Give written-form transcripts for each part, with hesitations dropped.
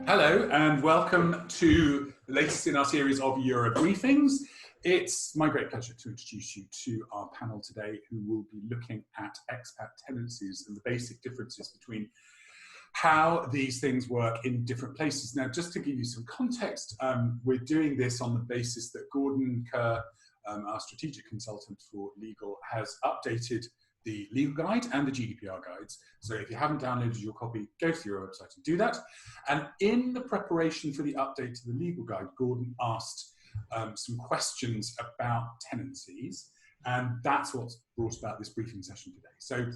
Hello and welcome to the latest in our series of EuRA briefings. It's my great pleasure to introduce you to our panel today, who will be looking at expat tenancies and the basic differences between how these things work in different places. Now, just to give you some context, we're doing this on the basis that Gordon Kerr, our strategic consultant for legal, has updated the legal guide and the GDPR guides. So if you haven't downloaded your copy, go to your website and do that. And in the preparation for the update to the legal guide, Gordon asked some questions about tenancies, and that's what's brought about this briefing session today. So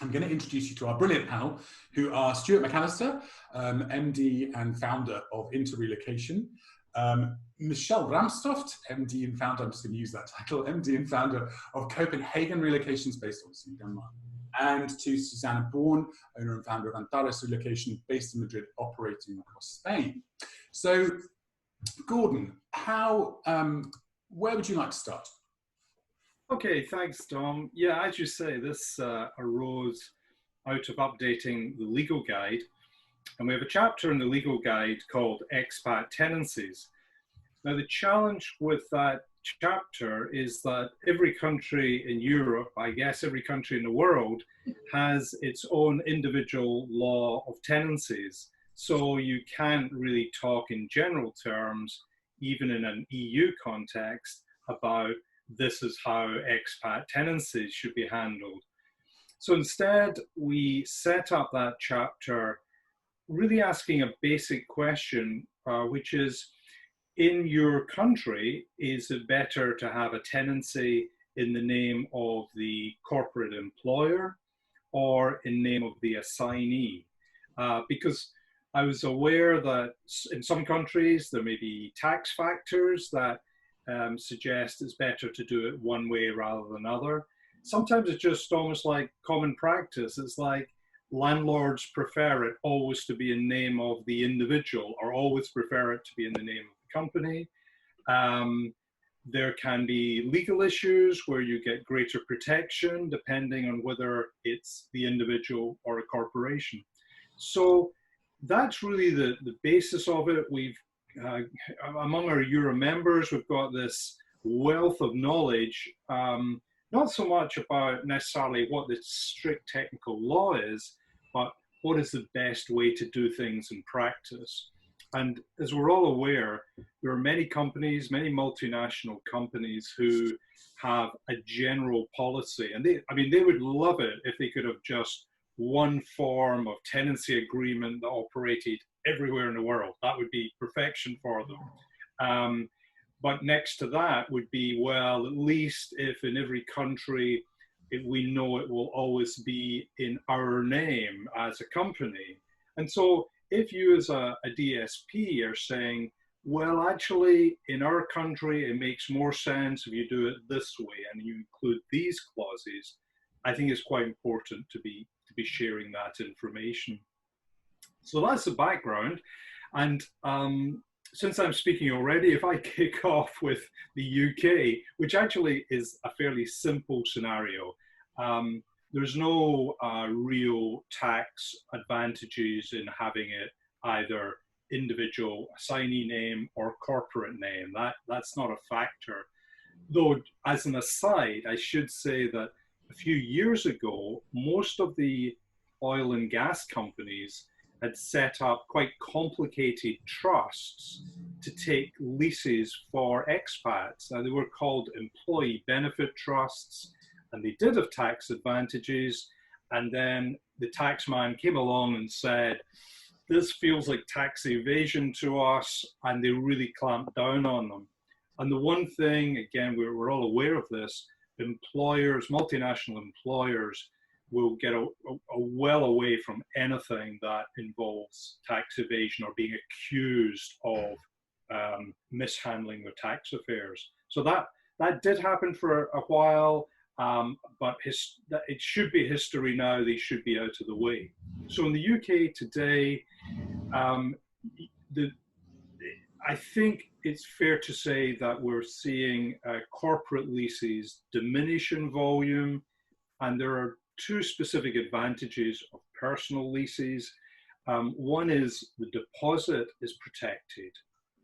I'm going to introduce you to our brilliant panel, who are Stuart McAlister, MD and founder of Relocation, Michele Bramstoft, MD and founder, I'm just going to use that title, MD and founder of Copenhagen Relocations, based obviously in Denmark, and to Susana, Bourne, owner and founder of Antares Relocation, based in Madrid, operating across Spain. So, Gordon, where would you like to start? Okay, thanks, Dom. Yeah, as you say, this arose out of updating the legal guide. And we have a chapter in the legal guide called Expat Tenancies. Now, the challenge with that chapter is that every country in Europe, I guess every country in the world, has its own individual law of tenancies. So you can't really talk in general terms, even in an EU context, about this is how expat tenancies should be handled. So instead, we set up that chapter really asking a basic question, which is, in your country, is it better to have a tenancy in the name of the corporate employer or in name of the assignee? Because I was aware that in some countries there may be tax factors that suggest it's better to do it one way rather than another. Sometimes it's just almost like common practice. It's like landlords prefer it always to be in name of the individual, or always prefer it to be in the name of the company. There can be legal issues where you get greater protection depending on whether it's the individual or a corporation. So that's really the basis of it. We've among our EuRA members, we've got this wealth of knowledge, not so much about necessarily what the strict technical law is, but what is the best way to do things in practice. And as we're all aware, there are many companies, many multinational companies who have a general policy. And they would love it if they could have just one form of tenancy agreement that operated everywhere in the world. That would be perfection for them. But next to that would be, well, at least if in every country we know it will always be in our name as a company. And so if you as a DSP are saying, well, actually in our country it makes more sense if you do it this way and you include these clauses, I think it's quite important to be sharing that information. So that's the background. And since I'm speaking already, if I kick off with the UK, which actually is a fairly simple scenario, there's no real tax advantages in having it either individual assignee name or corporate name. That's not a factor. Though, as an aside, I should say that a few years ago, most of the oil and gas companies had set up quite complicated trusts to take leases for expats. Now, they were called employee benefit trusts, and they did have tax advantages. And then the tax man came along and said, this feels like tax evasion to us, and they really clamped down on them. And the one thing, again, we're all aware of this, employers, multinational employers, will get well away from anything that involves tax evasion or being accused of mishandling their tax affairs. So that did happen for a while, but it should be history now. They should be out of the way. So in the UK today, I think it's fair to say that we're seeing corporate leases diminish in volume, and there are two specific advantages of personal leases. One is the deposit is protected.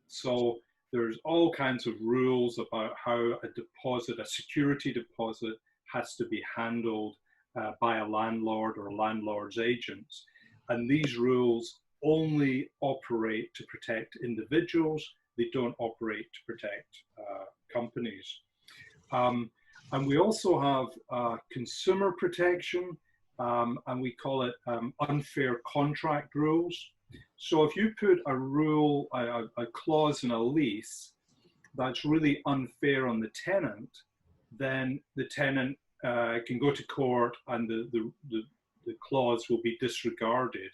So there's all kinds of rules about how a deposit, a security deposit, has to be handled by a landlord or landlord's agents. And these rules only operate to protect individuals. They don't operate to protect companies. And we also have consumer protection, and we call it unfair contract rules. So if you put a rule, a clause in a lease that's really unfair on the tenant, then the tenant can go to court and the clause will be disregarded.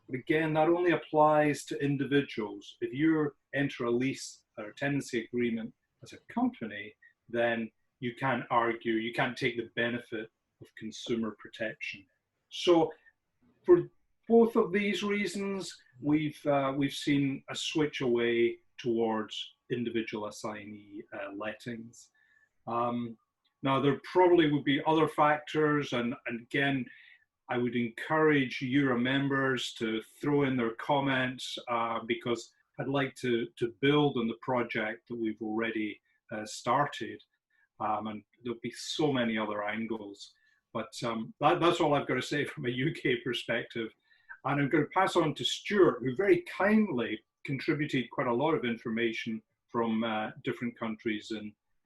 But again, that only applies to individuals. If you enter a lease or a tenancy agreement as a company, then you can't argue, you can't take the benefit of consumer protection. So for both of these reasons, we've seen a switch away towards individual assignee lettings. Now, there probably would be other factors, and again, I would encourage EuRA members to throw in their comments because I'd like to build on the project that we've already started, and there'll be so many other angles. But that's all I've got to say from a UK perspective. And I'm going to pass on to Stuart, who very kindly contributed quite a lot of information from different countries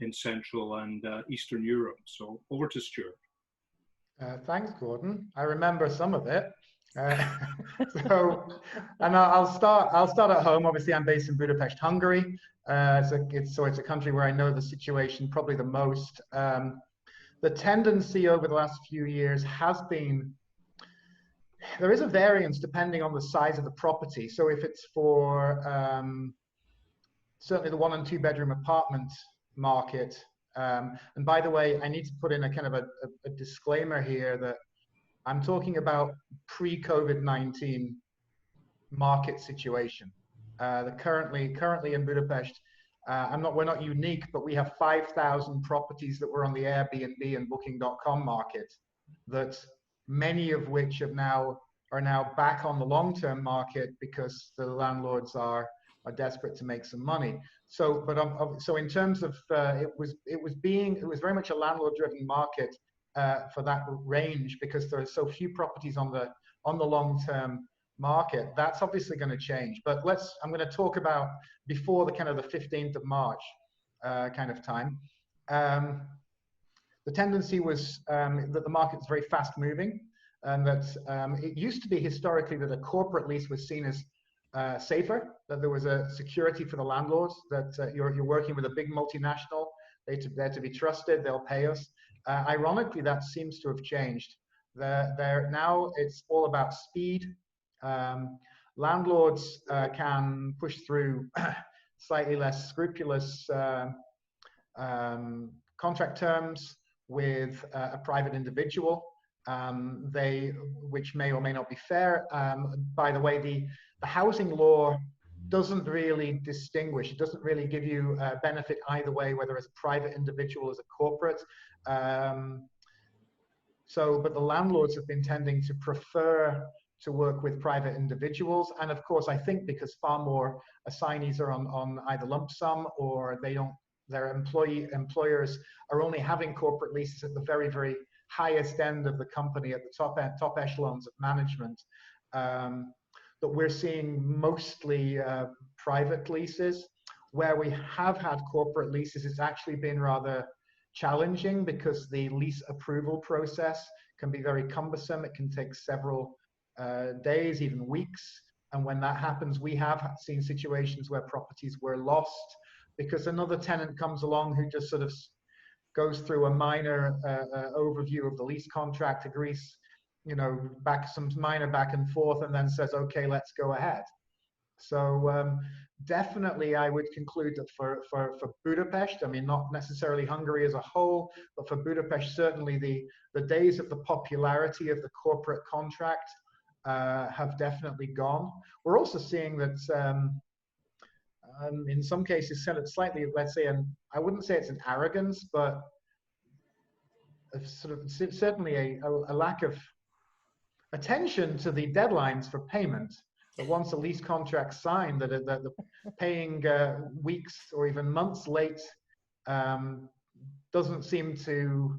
in Central and Eastern Europe. So over to Stuart. Thanks, Gordon. I remember some of it. I'll start at home. Obviously, I'm based in Budapest, Hungary. It's a country where I know the situation probably the most. The tendency over the last few years has been, there is a variance depending on the size of the property. So if it's for certainly the 1 and 2 bedroom apartment market, and by the way, I need to put in a kind of a disclaimer here that I'm talking about pre-COVID-19 market situation. Currently in Budapest, we're not unique, but we have 5,000 properties that were on the Airbnb and Booking.com market, that many of which are now back on the long-term market because the landlords are desperate to make some money. So in terms of it was very much a landlord-driven market for that range because there are so few properties on the long-term market. That's obviously going to change. But I'm going to talk about before the kind of the 15th of March kind of time. The tendency was that the market's very fast moving, and that it used to be historically that a corporate lease was seen as safer, that there was a security for the landlords, that you're working with a big multinational, they're to be trusted, they'll pay us. Ironically, that seems to have changed. Now it's all about speed. Landlords can push through slightly less scrupulous contract terms with a private individual, which may or may not be fair. By the way, the housing law doesn't really distinguish. It doesn't really give you a benefit either way, whether as a private individual, as a corporate. But the landlords have been tending to prefer to work with private individuals. And of course, I think because far more assignees are on either lump sum or their employers are only having corporate leases at the very, very highest end of the company, at the top echelons of management, that we're seeing mostly private leases. Where we have had corporate leases, it's actually been rather challenging because the lease approval process can be very cumbersome. It can take several days, even weeks. And when that happens, we have seen situations where properties were lost because another tenant comes along who just sort of goes through a minor overview of the lease contract, agrees, some minor back and forth, and then says, okay, let's go ahead. So definitely I would conclude that for Budapest, I mean, not necessarily Hungary as a whole, but for Budapest, certainly the days of the popularity of the corporate contract have definitely gone. We're also seeing that in some cases, slightly, let's say, I wouldn't say it's an arrogance, but certainly a lack of attention to the deadlines for payment. That once a lease contract signed, that the paying weeks or even months late doesn't seem to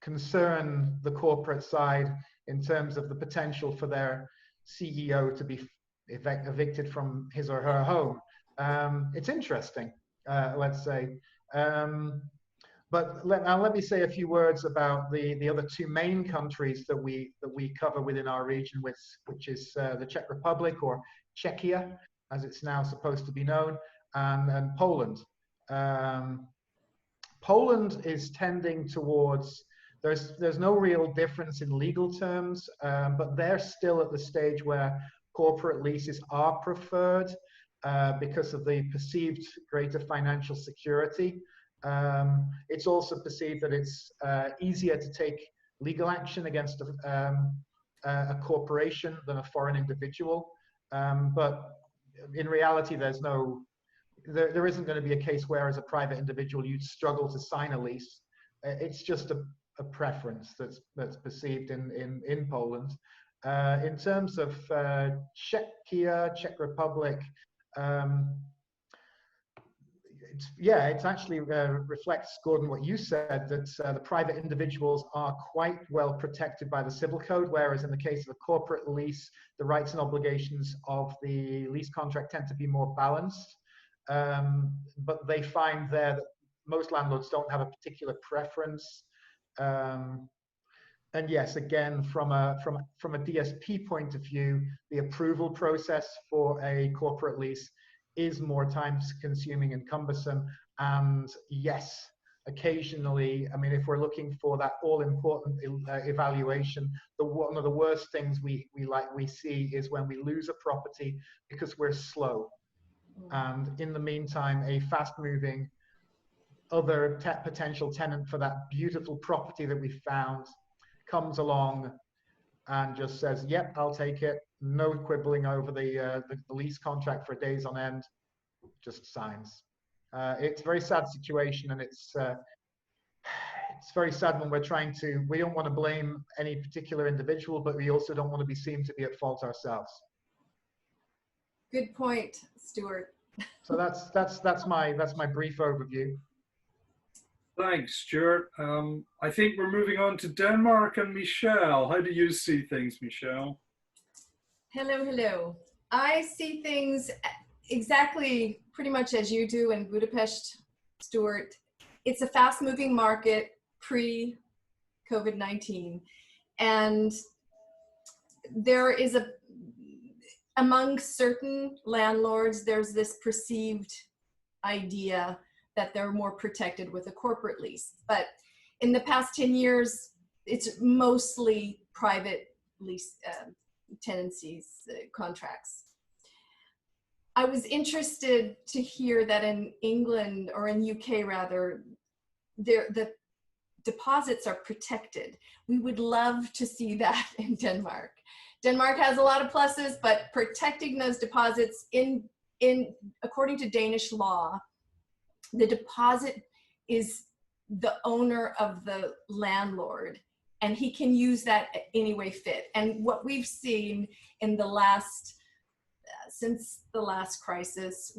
concern the corporate side in terms of the potential for their CEO to be evicted from his or her home. It's interesting, let's say. But let me say a few words about the other two main countries that we cover within our region, which is the Czech Republic, or Czechia, as it's now supposed to be known, and Poland. Poland is tending towards, there's no real difference in legal terms, but they're still at the stage where corporate leases are preferred because of the perceived greater financial security. It's also perceived that it's easier to take legal action against a corporation than a foreign individual. But in reality, there isn't going to be a case where, as a private individual, you'd struggle to sign a lease. It's just a preference that's perceived in Poland. In terms of Czechia, Czech Republic, it actually reflects, Gordon, what you said, that the private individuals are quite well protected by the civil code, whereas in the case of a corporate lease, the rights and obligations of the lease contract tend to be more balanced. But they find there that most landlords don't have a particular preference. And yes, again, from a DSP point of view, the approval process for a corporate lease is more time-consuming and cumbersome. And yes, occasionally, I mean, if we're looking for that all-important evaluation, one of the worst things we see is when we lose a property because we're slow. And in the meantime, a fast-moving other potential tenant for that beautiful property that we found comes along and just says, yep, I'll take it. No quibbling over the lease contract for days on end, just signs. It's a very sad situation, and it's very sad when we don't want to blame any particular individual, but we also don't want to be seen to be at fault ourselves. Good point, Stuart. So that's my brief overview. Thanks, Stuart. I think we're moving on to Denmark and Michele. How do you see things, Michele? Hello, hello. I see things exactly pretty much as you do in Budapest, Stuart. It's a fast-moving market pre-COVID-19. And there is among certain landlords, there's this perceived idea that they're more protected with a corporate lease. But in the past 10 years, it's mostly private lease tenancies, contracts. I was interested to hear that in England, or in UK rather, the deposits are protected. We would love to see that in Denmark. Denmark has a lot of pluses, but protecting those deposits according to Danish law, the deposit is the owner of the landlord, and he can use that any way fit. And what we've seen in the last, since the last crisis,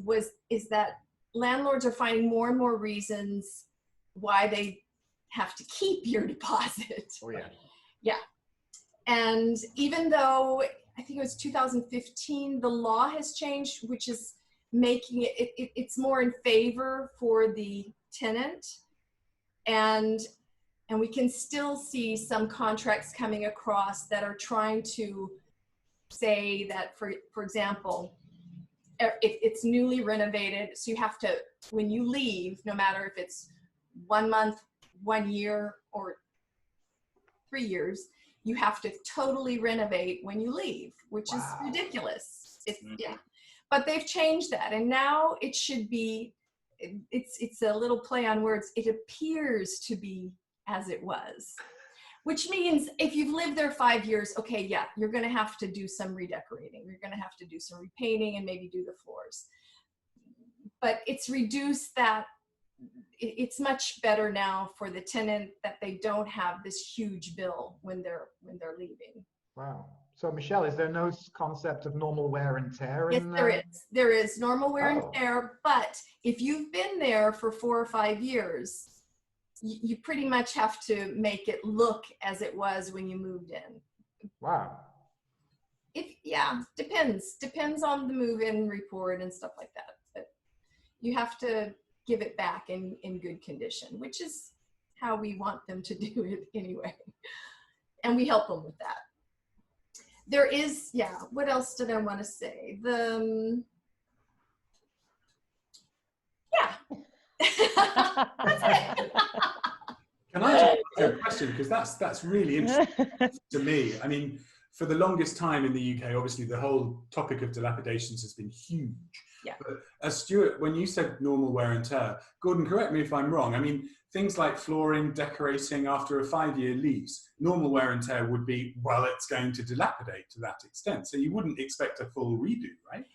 is that landlords are finding more and more reasons why they have to keep your deposit. Oh yeah. Yeah. And even though I think it was 2015, the law has changed, which is making it's more in favor for the tenant, and we can still see some contracts coming across that are trying to say that, for example, if it's newly renovated, so you have to, when you leave, no matter if it's 1 month, 1 year, or 3 years, you have to totally renovate when you leave, which is ridiculous. Yeah. But they've changed that, and now it should be, it's a little play on words, it appears to be as it was, which means if you've lived there 5 years, okay, yeah, you're gonna have to do some redecorating, you're gonna have to do some repainting and maybe do the floors. But it's reduced that, it's much better now for the tenant that they don't have this huge bill when they're leaving. Wow. So Michele, is there no concept of normal wear and tear Yes, in there is. There is normal wear and Oh. tear, but if you've been there for 4 or 5 years, you pretty much have to make it look as it was when you moved in. Wow. Depends on the move-in report and stuff like that. But you have to give it back in good condition, which is how we want them to do it anyway. And we help them with that. There is, what else did I want to say? That's it. Can I just ask you a question? Because that's really interesting to me. I mean, for the longest time in the UK, obviously the whole topic of dilapidations has been huge. Yeah. But as Stuart, when you said normal wear and tear, Gordon, correct me if I'm wrong. I mean, things like flooring, decorating after a 5-year lease, normal wear and tear would be, well, it's going to dilapidate to that extent. So you wouldn't expect a full redo, right?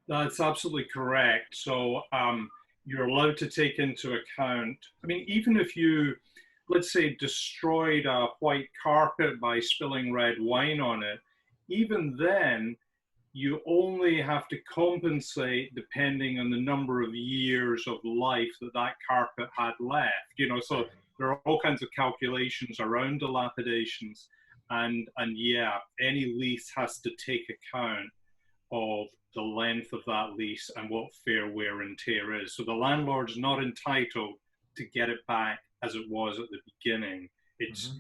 That's absolutely correct. So you're allowed to take into account, I mean, even if you, let's say, destroyed a white carpet by spilling red wine on it, even then, you only have to compensate depending on the number of years of life that that carpet had left. You know, so there are all kinds of calculations around dilapidations, and yeah, any lease has to take account of the length of that lease and what fair wear and tear is. So the landlord's not entitled to get it back as it was at the beginning. It's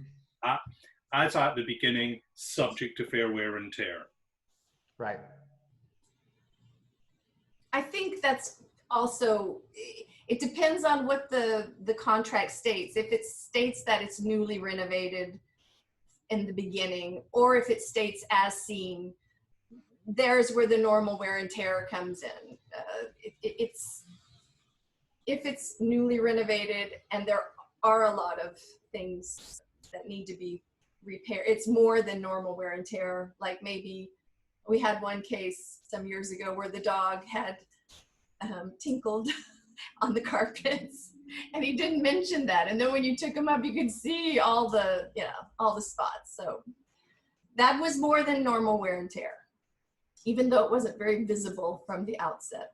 as at the beginning, subject to fair wear and tear. Right. I think that's also, it depends on what the contract states. If it states that it's newly renovated in the beginning, or if it states as seen, there's where the normal wear and tear comes in. If it's newly renovated and there are a lot of things that need to be repaired, it's more than normal wear and tear. Like maybe we had one case some years ago where the dog had tinkled on the carpets, and he didn't mention that. And then when you took him up, you could see all the spots. So that was more than normal wear and tear, even though it wasn't very visible from the outset.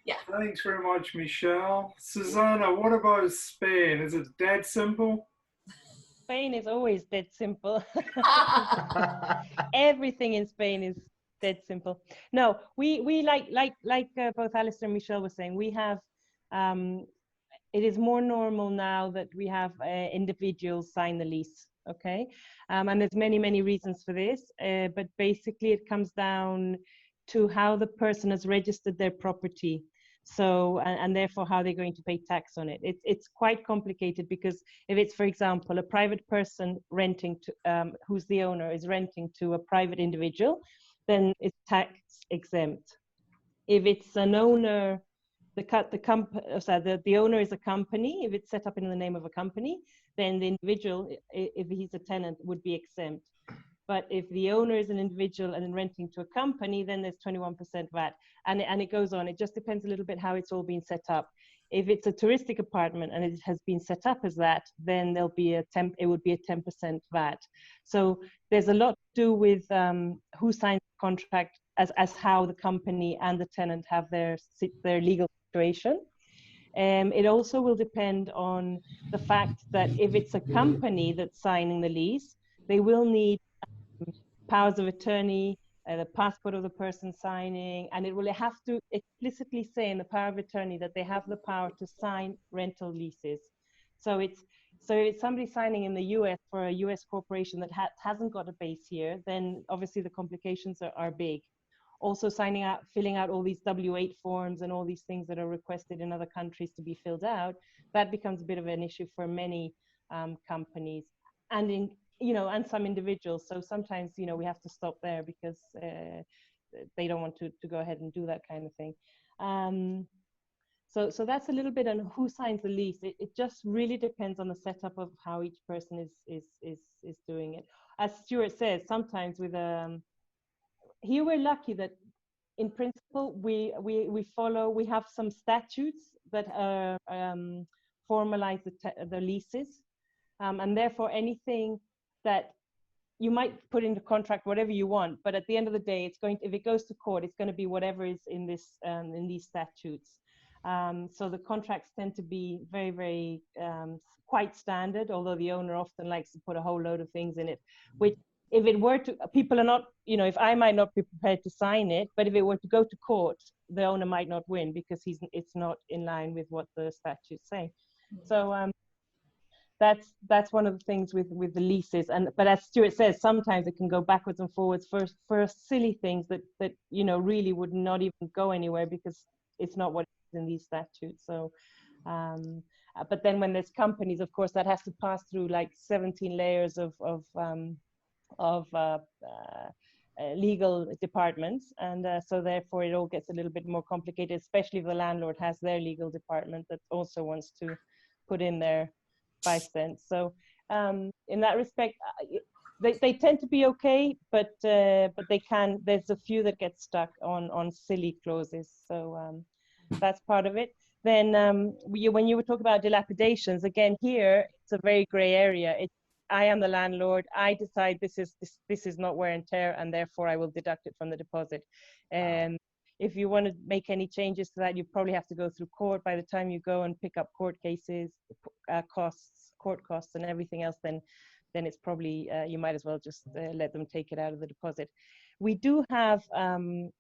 Yeah. Thanks very much, Michele. Susana, what about Spain? Is it dead simple? Spain is always dead simple. Everything in Spain is dead simple. No, we like both Alistair and Michele were saying, we have, it is more normal now that we have individuals sign the lease, okay? And there's many reasons for this, but basically it comes down to how the person has registered their property. So, and therefore how they're going to pay tax on it. It's quite complicated, because if it's, for example, a private person renting to, who's the owner is renting to a private individual, then it's tax exempt. If it's an owner, the owner is a company, if it's set up in the name of a company, then the individual, if he's a tenant, would be exempt. But if the owner is an individual and renting to a company, then there's 21% VAT. And it goes on. It just depends a little bit how it's all been set up. If it's a touristic apartment and it has been set up as that, then there'll be it would be a 10% VAT. So there's a lot to do with who signs the contract as how the company and the tenant have their legal situation. It also will depend on the fact that if it's a company that's signing the lease, they will need powers of attorney, the passport of the person signing, and it will have to explicitly say in the power of attorney that they have the power to sign rental leases. So it's somebody signing in the US for a US corporation that hasn't got a base here, then obviously the complications are big. Also filling out all these W-8 forms and all these things that are requested in other countries to be filled out, that becomes a bit of an issue for many companies and and some individuals. So sometimes, we have to stop there because they don't want to go ahead and do that kind of thing. So that's a little bit on who signs the lease. It just really depends on the setup of how each person is doing it. As Stuart says, sometimes with here we're lucky that in principle we have some statutes that formalize the leases, and therefore anything that you might put into contract whatever you want, but at the end of the day, it's going to, if it goes to court, it's going to be whatever is in this in these statutes. So the contracts tend to be very, very quite standard, although the owner often likes to put a whole load of things in it, which if it were to, people are not, you know, if I might not be prepared to sign it, but if it were to go to court, the owner might not win because it's not in line with what the statutes say. So that's one of the things with the leases. But as Stuart says, sometimes it can go backwards and forwards for silly things that you know really would not even go anywhere because it's not what is in these statutes. So but then when there's companies, of course, that has to pass through like 17 layers of legal departments, and so therefore it all gets a little bit more complicated, especially if the landlord has their legal department that also wants to put in their 5 cents. So in that respect, they tend to be okay, but they can, there's a few that get stuck on silly clauses. So that's part of it. Then when you were talking about dilapidations, again, here it's a very gray area. I am the landlord. I decide this is not wear and tear, and therefore I will deduct it from the deposit. And if you want to make any changes to that, you probably have to go through court. By the time you go and pick up court cases, court costs, and everything else, then it's probably you might as well just let them take it out of the deposit. We do have the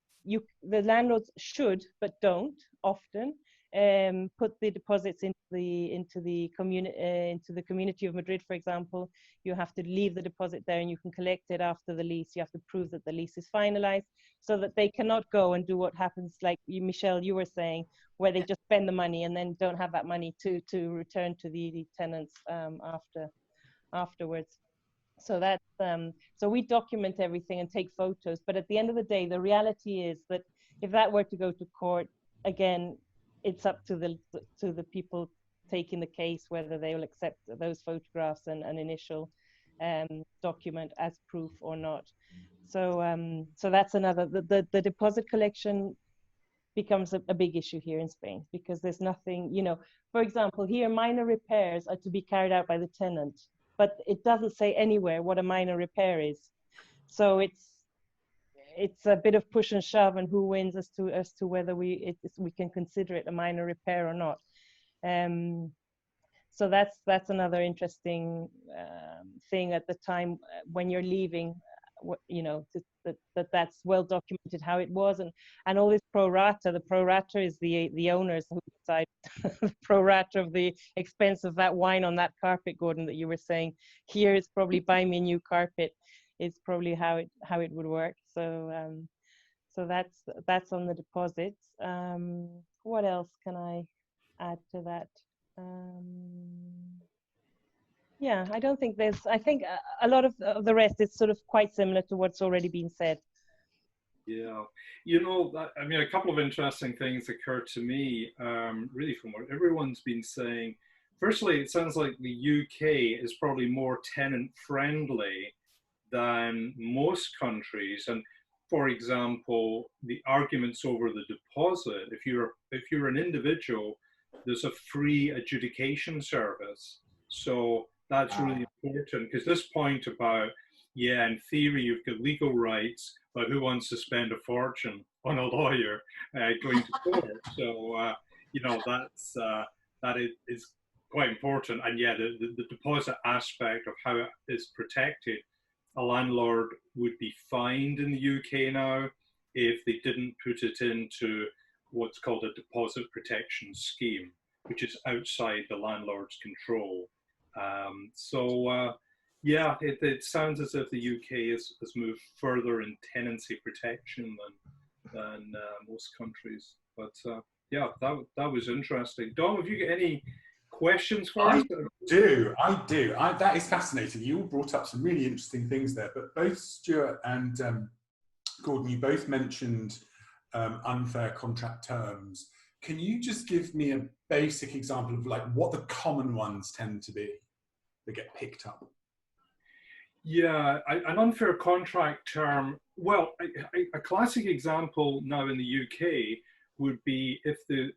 landlords should, but don't often, put the deposits into the community of Madrid, for example. You have to leave the deposit there, and you can collect it after the lease. You have to prove that the lease is finalized, so that they cannot go and do what happens, like Michele, you were saying, where they just spend the money and then don't have that money to return to the tenants afterwards. So that's so we document everything and take photos, but at the end of the day, the reality is that if that were to go to court, again, it's up to the people taking the case whether they will accept those photographs and an initial document as proof or not. So so that's another, the deposit collection becomes a big issue here in Spain, because there's nothing, you know, for example, here minor repairs are to be carried out by the tenant, but it doesn't say anywhere what a minor repair is. So it's a bit of push and shove, and who wins as to whether we can consider it a minor repair or not. So that's another interesting thing at the time when you're leaving, you know, that's well documented how it was, and all this pro rata. The pro rata is the owners who decide the pro rata of the expense of that wine on that carpet, Gordon, that you were saying. Here it's probably buy me a new carpet. It's probably how it would work. So so that's on the deposits. What else can I add to that? Yeah, I don't think there's, I think a lot of the rest is sort of quite similar to what's already been said. Yeah, you know, I mean, a couple of interesting things occur to me, really from what everyone's been saying. Firstly, it sounds like the UK is probably more tenant friendly than most countries. And for example, the arguments over the deposit, if you're an individual, there's a free adjudication service. So that's really important, because this point about, yeah, in theory you've got legal rights, but who wants to spend a fortune on a lawyer going to court? So you know, that is quite important. And yeah, the deposit aspect of how it is protected. A landlord would be fined in the UK now if they didn't put it into what's called a deposit protection scheme, which is outside the landlord's control. Yeah, it sounds as if the UK has moved further in tenancy protection than most countries. But yeah, that was interesting. Dom, have you got any questions for us? I do. That is fascinating. You all brought up some really interesting things there, but both Stuart and Gordon, you both mentioned unfair contract terms. Can you just give me a basic example of like what the common ones tend to be that get picked up? Yeah, an unfair contract term. Well, a classic example now in the UK would be if the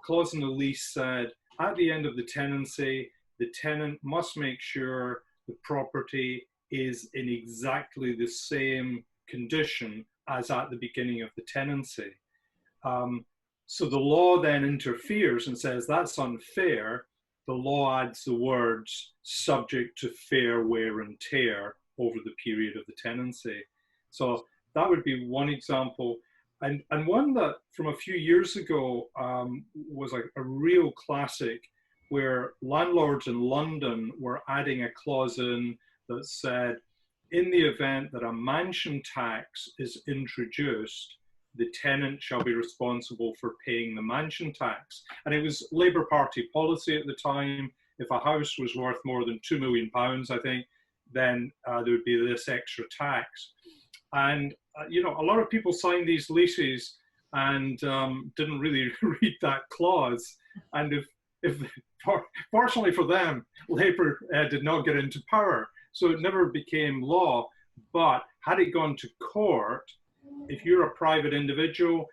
clause in the lease said, at the end of the tenancy, the tenant must make sure the property is in exactly the same condition as at the beginning of the tenancy. So the law then interferes and says that's unfair. The law adds the words subject to fair wear and tear over the period of the tenancy. So that would be one example. And one that from a few years ago was like a real classic, where landlords in London were adding a clause in that said, in the event that a mansion tax is introduced, the tenant shall be responsible for paying the mansion tax. And it was Labour Party policy at the time. If a house was worth more than £2 million, I think, then there would be this extra tax. And, you know, a lot of people signed these leases and didn't really read that clause. And fortunately for them, Labour did not get into power. So it never became law. But had it gone to court, if you're a private individual,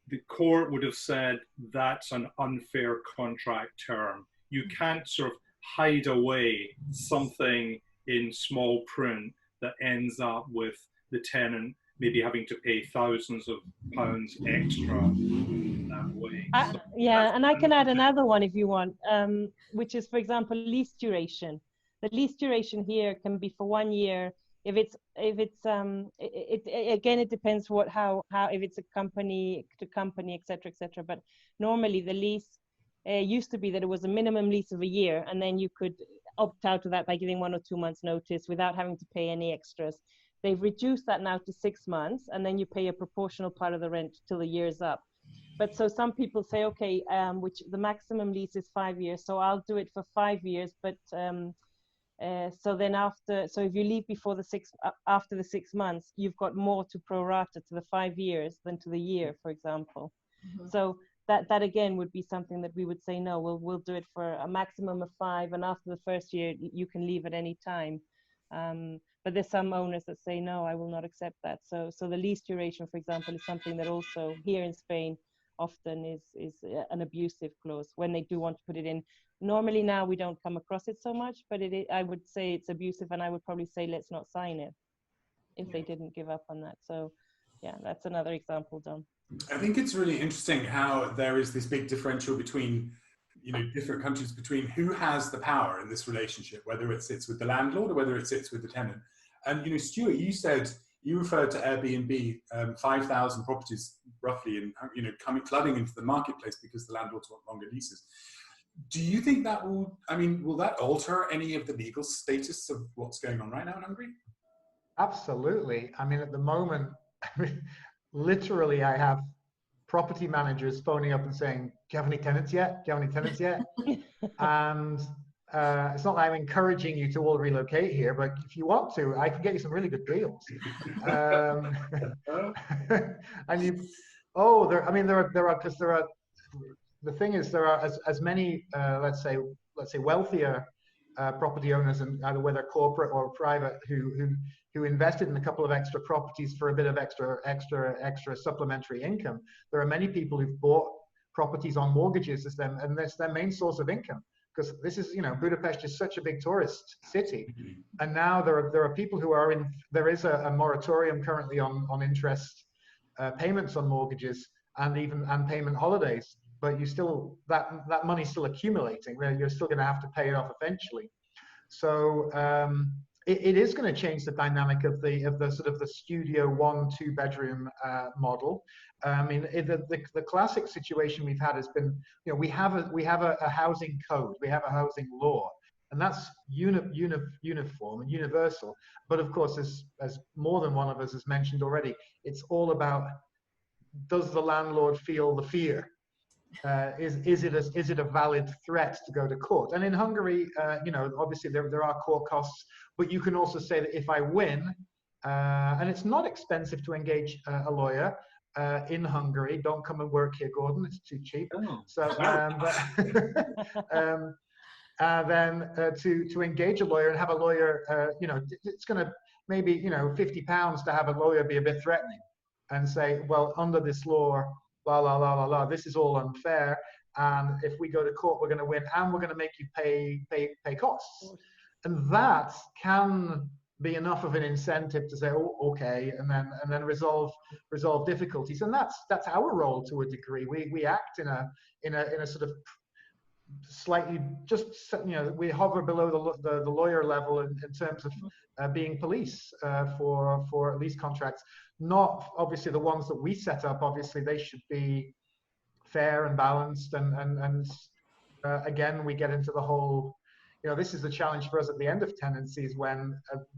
the court would have said that's an unfair contract term. You can't sort of hide away something in small print that ends up with the tenant maybe having to pay thousands of pounds extra that way. Yeah, and I can add another one if you want, which is, for example, lease duration. The lease duration here can be for 1 year. If it's again, it depends how if it's a company to company, etc., etc. But normally the lease used to be that it was a minimum lease of a year, and then you could opt out of that by giving 1 or 2 months notice without having to pay any extras. They've reduced that now to 6 months, and then you pay a proportional part of the rent till the year's up. But so some people say, okay, which the maximum lease is 5 years, so I'll do it for 5 years. But so then so if you leave before after the 6 months, you've got more to prorata to the 5 years than to the year, for example. Mm-hmm. So that again would be something that we would say, no, we'll do it for a maximum of 5, and after the first year, you can leave at any time. But there's some owners that say, no, I will not accept that. So the lease duration, for example, is something that also here in Spain often is an abusive clause when they do want to put it in. Normally now we don't come across it so much, but I would say it's abusive, and I would probably say let's not sign it if they didn't give up on that. So yeah, that's another example, Dom. I think it's really interesting how there is this big differential between, you know, different countries, between who has the power in this relationship, whether it sits with the landlord or whether it sits with the tenant. And, you know, Stuart, you referred to Airbnb, 5,000 properties roughly, and, you know, flooding into the marketplace because the landlords want longer leases. Do you think that will that alter any of the legal status of what's going on right now in Hungary? Absolutely. I mean, at the moment, literally, I have property managers phoning up and saying, do you have any tenants yet? Do you have any tenants yet? And it's not that I'm encouraging you to all relocate here, but if you want to, I can get you some really good deals. And the thing is, there are as many, let's say wealthier property owners, and either whether corporate or private, who invested in a couple of extra properties for a bit of extra supplementary income. There are many people who've bought properties on mortgages as them, and that's their main source of income. Because this is, you know, Budapest is such a big tourist city, and now there are people who are in. There is a moratorium currently on interest payments on mortgages and payment holidays. But you still that money's still accumulating. You're still going to have to pay it off eventually. So it is going to change the dynamic of the sort of the studio 1-2 bedroom model. I mean, the classic situation we've had has been, you know, we have a housing code, we have a housing law, and that's uniform and universal. But of course, as more than one of us has mentioned already, it's all about, does the landlord feel the fear? Is it a valid threat to go to court? And in Hungary, you know, obviously there are court costs, but you can also say that if I win, and it's not expensive to engage a lawyer in Hungary. Don't come and work here, Gordon. It's too cheap. Oh. So then to engage a lawyer and have a lawyer, you know, it's going to maybe, you know, £50 to have a lawyer be a bit threatening and say, well, under this law, la la la la la, this is all unfair, and if we go to court, we're going to win, and we're going to make you pay costs. And that can be enough of an incentive to say, oh, okay, and then resolve difficulties. And that's our role to a degree. We act in a sort of slightly, just, you know, we hover below the lawyer level in terms of being police for lease contracts. Not obviously the ones that we set up. Obviously they should be fair and balanced, and again we get into the whole, you know, this is the challenge for us at the end of tenancies when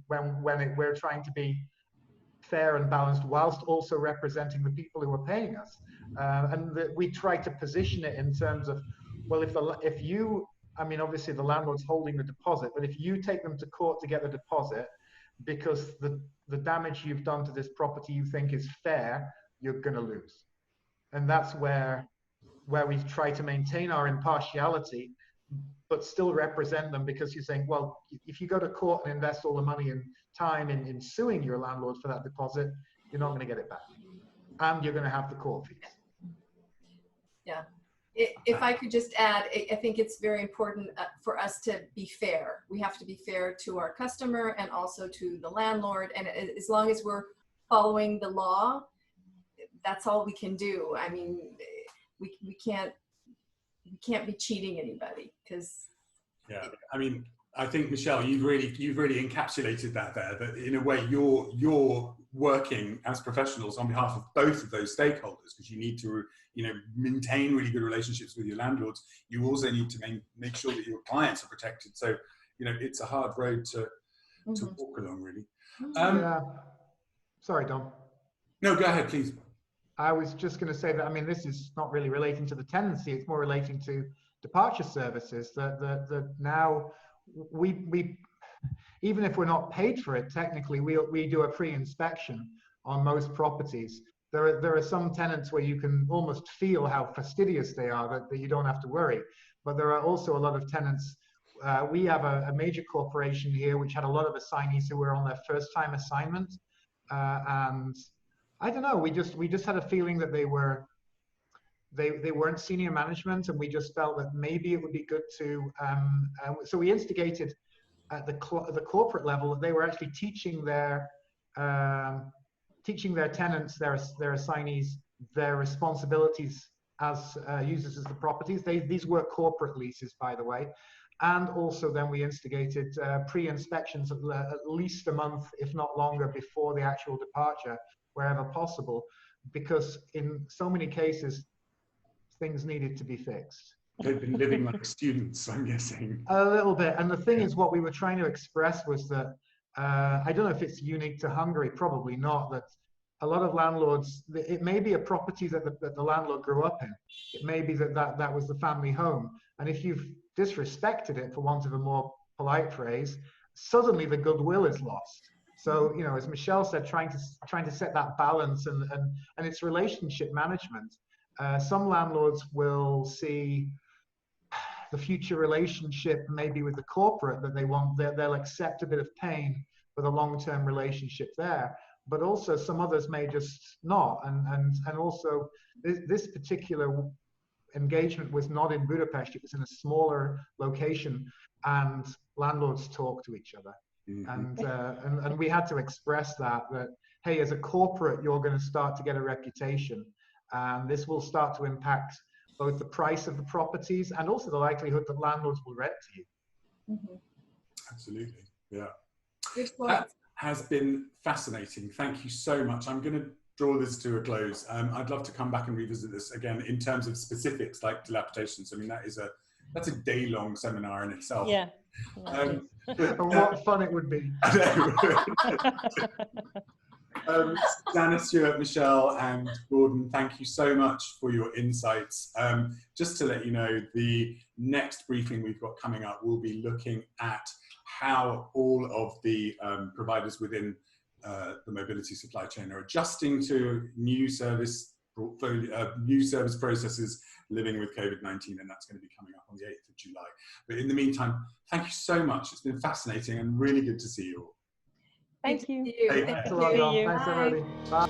we're trying to be fair and balanced whilst also representing the people who are paying us, and we try to position it in terms of, well, if you, I mean, obviously the landlord's holding the deposit, but if you take them to court to get the deposit because the damage you've done to this property you think is fair, you're going to lose. And that's where we try to maintain our impartiality, but still represent them, because you're saying, well, if you go to court and invest all the money and time in suing your landlord for that deposit, you're not going to get it back. And you're going to have the court fees. Yeah. If I could just add, I think it's very important for us to be fair. We have to be fair to our customer and also to the landlord. And as long as we're following the law, that's all we can do. I mean, we can't be cheating anybody, because. Yeah, I mean, I think, Michele, you've really encapsulated that there. That in a way, you're working as professionals on behalf of both of those stakeholders, because you need to, you know, maintain really good relationships with your landlords. You also need to make sure that your clients are protected. So, you know, it's a hard road to walk along, really. Yeah. Sorry, Dom. No, go ahead, please. I was just going to say that, I mean, this is not really relating to the tenancy, it's more relating to departure services, that now we even if we're not paid for it, technically we do a pre-inspection on most properties. There are some tenants where you can almost feel how fastidious they are, that you don't have to worry. But there are also a lot of tenants. We have a major corporation here which had a lot of assignees who were on their first time assignment, and I don't know, we just had a feeling that they weren't senior management, and we just felt that maybe it would be good to, so we instigated at the corporate level that they were actually teaching their tenants, their assignees, their responsibilities as users of the properties. These were corporate leases, by the way. And also then we instigated pre-inspections at least a month, if not longer, before the actual departure, wherever possible, because in so many cases, things needed to be fixed. They've been living like students, I'm guessing. A little bit. And the thing is, what we were trying to express was that, I don't know if it's unique to Hungary, probably not, that a lot of landlords, it may be a property that the landlord grew up in. It may be that was the family home. And if you've disrespected it, for want of a more polite phrase, suddenly the goodwill is lost. So, you know, as Michele said, trying to set that balance and it's relationship management. Some landlords will see the future relationship maybe with the corporate that they want. They'll accept a bit of pain for the long-term relationship there. But also some others may just not. And also this particular engagement was not in Budapest. It was in a smaller location, and landlords talk to each other. Mm-hmm. And we had to express that, hey, as a corporate, you're going to start to get a reputation, and this will start to impact both the price of the properties and also the likelihood that landlords will rent to you. Mm-hmm. Absolutely, yeah. Good point. That has been fascinating. Thank you so much. I'm going to draw this to a close. I'd love to come back and revisit this again in terms of specifics like dilapidations. I mean, that's a day-long seminar in itself. Yeah. And what fun it would be. Susana, Stuart, Michele, and Gordon, thank you so much for your insights. Just to let you know, the next briefing we've got coming up will be looking at how all of the providers within the mobility supply chain are adjusting to new service processes living with COVID-19, and that's going to be coming up on the 8th of July. But in the meantime, thank you so much. It's been fascinating and really good to see you all. Thank you. Thank you. Thanks a lot, Dom. Thanks, everybody. Bye.